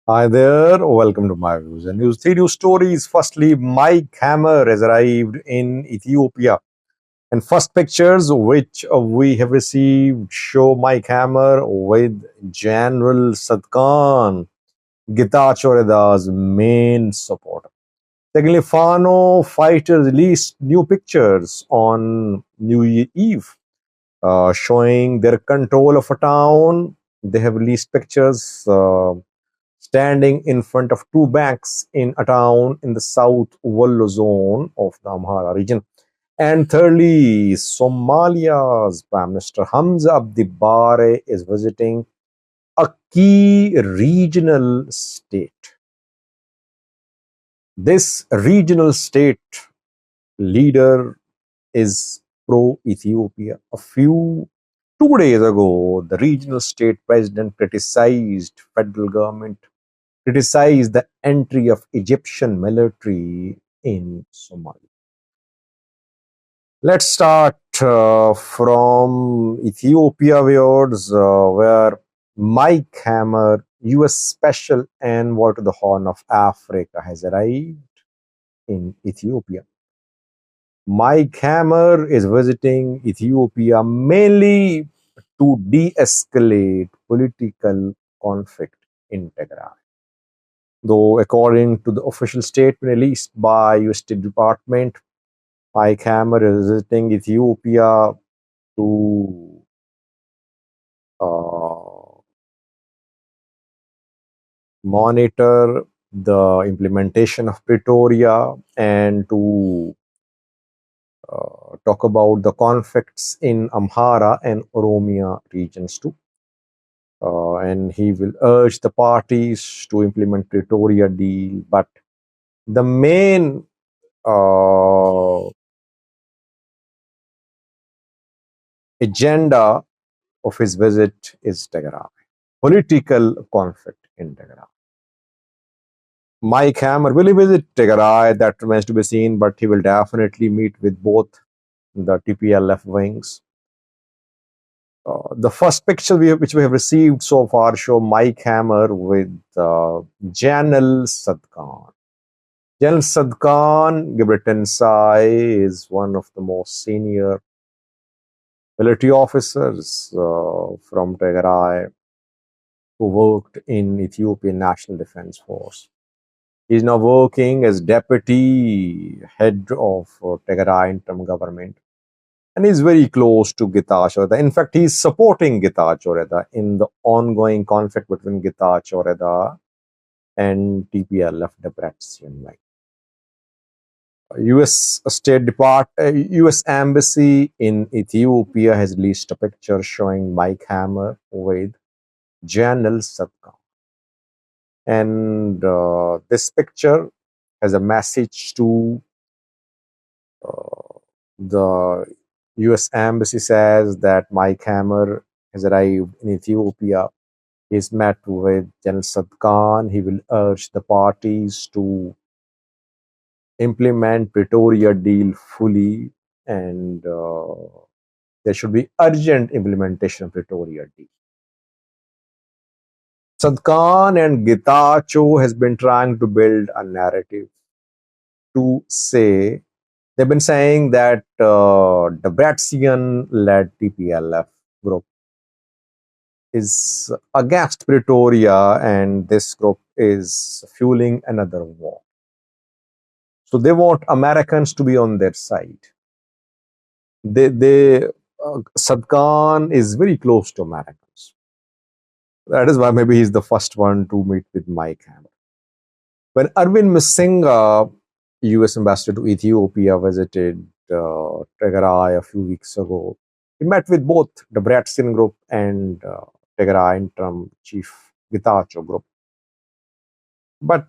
Hi there, welcome to my views and news. Three news stories. Firstly, Mike Hammer has arrived in Ethiopia. And first pictures which we have received show Mike Hammer with General Tsadkan, Getachew Tsadkan's main supporter. Secondly, Fano fighters released new pictures on New Year Eve, showing their control of a town. They have released pictures standing in front of two banks in a town in the South Wollo zone of the Amhara region. And thirdly, Somalia's Prime Minister Hamza Abdi Bare is visiting a key regional state. This regional state leader is pro Ethiopia. 2 days ago, the regional state president criticized federal government, criticized the entry of Egyptian military in Somalia. Let's start from Ethiopia, viewers, where Mike Hammer, U.S. Special Envoy to the Horn of Africa, has arrived in Ethiopia. Mike Hammer is visiting Ethiopia mainly to de escalate political conflict in Tigray. Though, according to the official statement released by US State Department, Mike Hammer is visiting Ethiopia to uh, monitor the implementation of Pretoria and to talk about the conflicts in Amhara and Oromia regions too. And he will urge the parties to implement Pretoria deal. But the main uh, agenda of his visit is Tigray, political conflict in Tigray. Mike Hammer will he visit Tigray? That remains to be seen, but he will definitely meet with both the TPLF wings. The first picture which we have received so far show Mike Hammer with General Tsadkan. General Tsadkan, Gibraltar Sai, is one of the most senior military officers from Tigray who worked in Ethiopian National Defense Force. He is now working as deputy head of Tigray interim government, and he's very close to Getachew Tsadkan. In fact, he's supporting Getachew Tsadkan in the ongoing conflict between Getachew Tsadkan and TPLF Debrecen. U.S. Embassy in Ethiopia has released a picture showing Mike Hammer with General Tsadkan. And this picture has a message to the U.S. Embassy says that Mike Hammer has arrived in Ethiopia. He's met with General Tsadkan. He will urge the parties to implement Pretoria deal fully, and there should be urgent implementation of Pretoria deal. Tsadkan and Getachew has been trying to build a narrative to say they've been saying that the Debrecen-led TPLF group is against Pretoria, and this group is fueling another war. So they want Americans to be on their side. Tsadkan is very close to Americans. That is why maybe he's the first one to meet with Mike Hammer. When Arvind Masinga, US ambassador to Ethiopia, visited Tigray a few weeks ago, he met with both the Debrecen group and Tigray interim chief Getachew group. But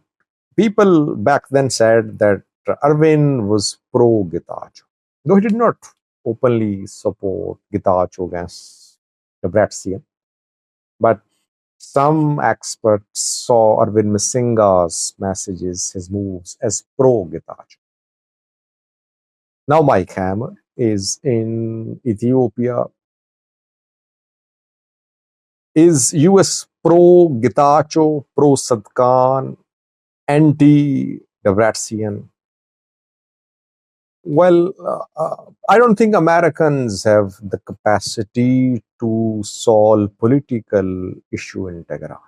people back then said that Arvind was pro Getachew. Though he did not openly support Getachew against Debrecen, but some experts saw Arvind Masinga's messages, his moves, as pro Getachew. Now Mike Hammer is in Ethiopia Is US pro Getachew, pro Tsadkan, anti Debretsian? Well, I don't think Americans have the capacity to solve political issue in Tigray.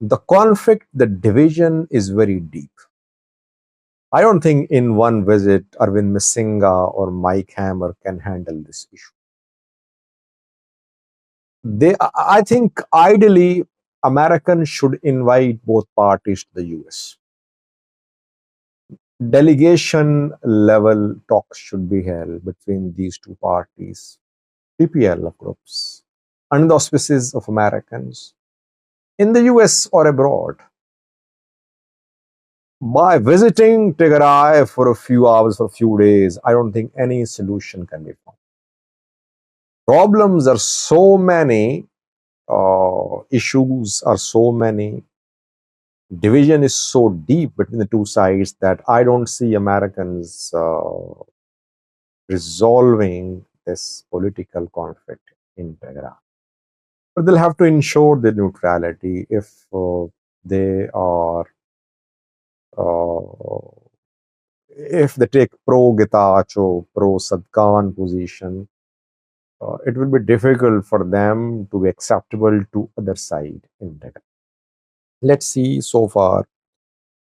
The conflict, the division is very deep. I don't think in one visit Arvind Missinga or Mike Hammer can handle this issue. I think ideally Americans should invite both parties to the US. Delegation level talks should be held between these two parties, PPL groups, under the auspices of Americans in the US or abroad. By visiting Tigray for a few hours, for a few days, I don't think any solution can be found. Problems are so many, issues are so many, division is so deep between the two sides that I don't see Americans resolving this political conflict in Tigray. But they'll have to ensure their neutrality if they are, uh, if they take pro Getachew, pro Tsadkan position. It will be difficult for them to be acceptable to other side in Tigray. Let's see. So far,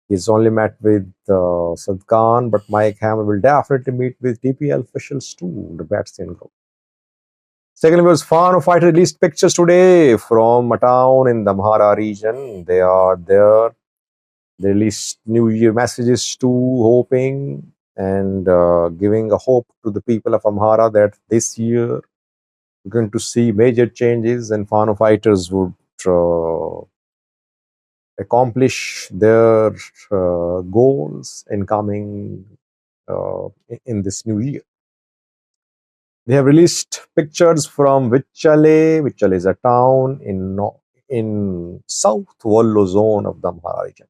he's only met with Sadkan, but Mike Hammer will definitely meet with TPL officials too, the Batstian group. Secondly, was Fano fighter released pictures today from a town in the Amhara region. They are there. They released New Year messages too, hoping and giving a hope to the people of Amhara that this year we're going to see major changes and Fano fighters would accomplish their goals in coming in this new year. They have released pictures from Wichale. Wichale is a town in South Wallo zone of the Amhara region.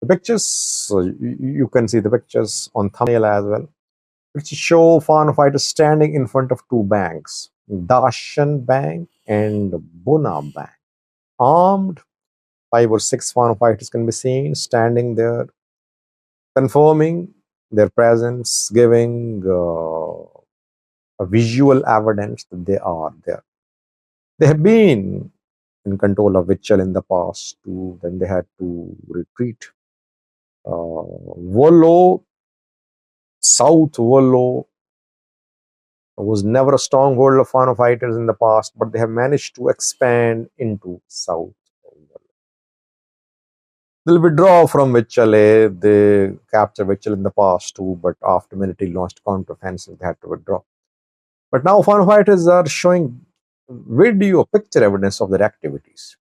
The pictures, you can see the pictures on thumbnail as well, which show Fano fighters standing in front of two banks, Dashan Bank and Buna Bank. Armed, 5 or 6 Fano fighters can be seen standing there, confirming their presence, giving a visual evidence that they are there. They have been in control of Wichal in the past too, then they had to retreat. Wollo, South Wollo, was never a stronghold of Fano fighters in the past, but they have managed to expand into South Wollo. They'll withdraw from Wichale. They captured Wichale in the past too, but after military launched counteroffensive, they had to withdraw. But now Fano fighters are showing video, picture evidence of their activities.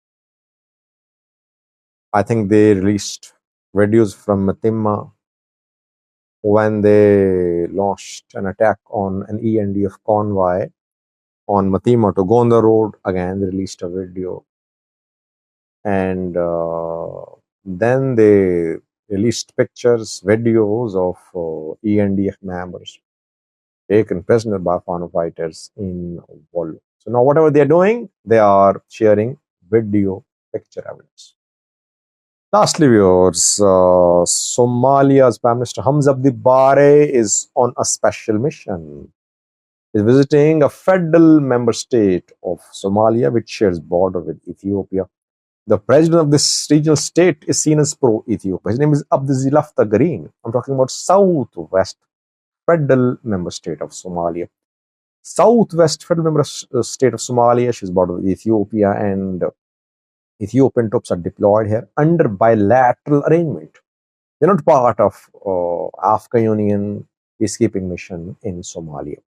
I think they released videos from Matimma when they launched an attack on an ENDF convoy on Matimma to Gonda Road. Again, they released a video. And then they released pictures, videos of ENDF members taken prisoner by Fano fighters in Wollo. So now whatever they are doing, they are sharing video picture evidence. Lastly, viewers, Somalia's Prime Minister Hamza Abdi Bare is on a special mission. He's visiting a federal member state of Somalia, which shares border with Ethiopia. The president of this regional state is seen as pro-Ethiopia. His name is Abdizilafta Green. I'm talking about Southwest Federal Member State of Somalia. Southwest Federal Member State of Somalia, she's border with Ethiopia, and Ethiopian troops are deployed here under bilateral arrangement. They're not part of African Union peacekeeping mission in Somalia.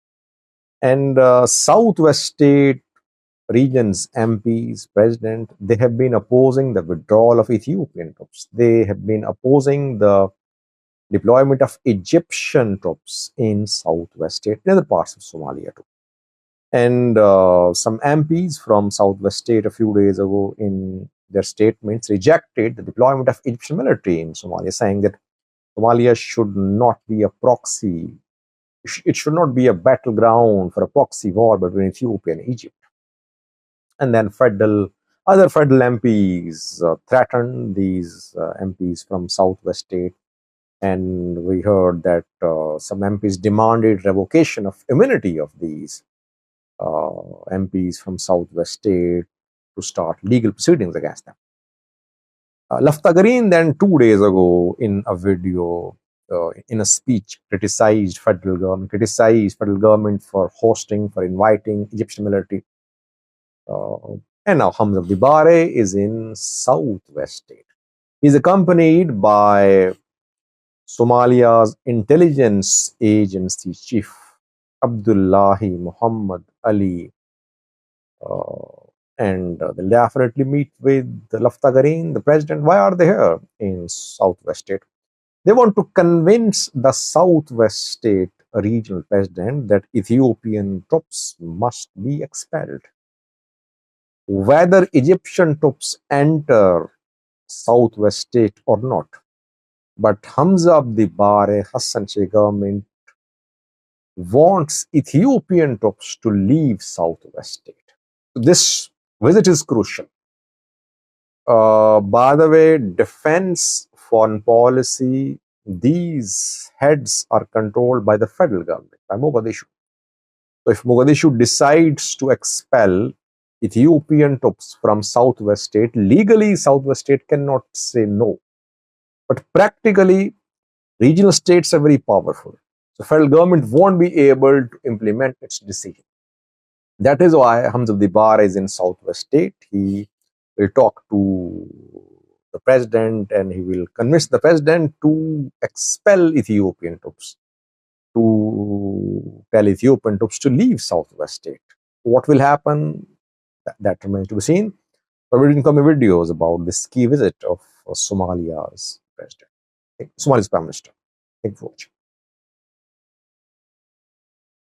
And Southwest state regions, MPs, president, they have been opposing the withdrawal of Ethiopian troops. They have been opposing the deployment of Egyptian troops in Southwest state and other parts of Somalia too. And some MPs from Southwest state a few days ago in their statements rejected the deployment of Egyptian military in Somalia, saying that Somalia should not be a proxy. It should not be a battleground for a proxy war between Ethiopia and Egypt. And then other federal MPs threatened these MPs from Southwest state, and we heard that some MPs demanded revocation of immunity of these MPs from Southwest state to start legal proceedings against them. Laftagarin then 2 days ago in a video, in a speech, criticized federal government for hosting, for inviting Egyptian military. And now Hamza Dibare is in Southwest state. He's accompanied by Somalia's intelligence agency chief, Abdullahi Muhammad Ali, and they'll definitely meet with Laftagarin, the president. Why are they here in Southwest state? They want to convince the Southwest state regional president that Ethiopian troops must be expelled. Whether Egyptian troops enter Southwest state or not. But Hamza Abdi Bare Hassan Sheikh government wants Ethiopian troops to leave Southwest state. This visit is crucial. By the way, defense, foreign policy, these heads are controlled by the federal government, by Mogadishu. So if Mogadishu decides to expel Ethiopian troops from Southwest state, legally Southwest state cannot say no. But practically, regional states are very powerful. So federal government won't be able to implement its decision. That is why Hamza Dibar is in Southwest state. He will talk to the president and he will convince the president to expel Ethiopian troops, to tell Ethiopian troops to leave Southwest state. What will happen? That remains to be seen. But we didn't come videos about this key visit of Somalia's president, Somalia's prime minister. Thank you for watching.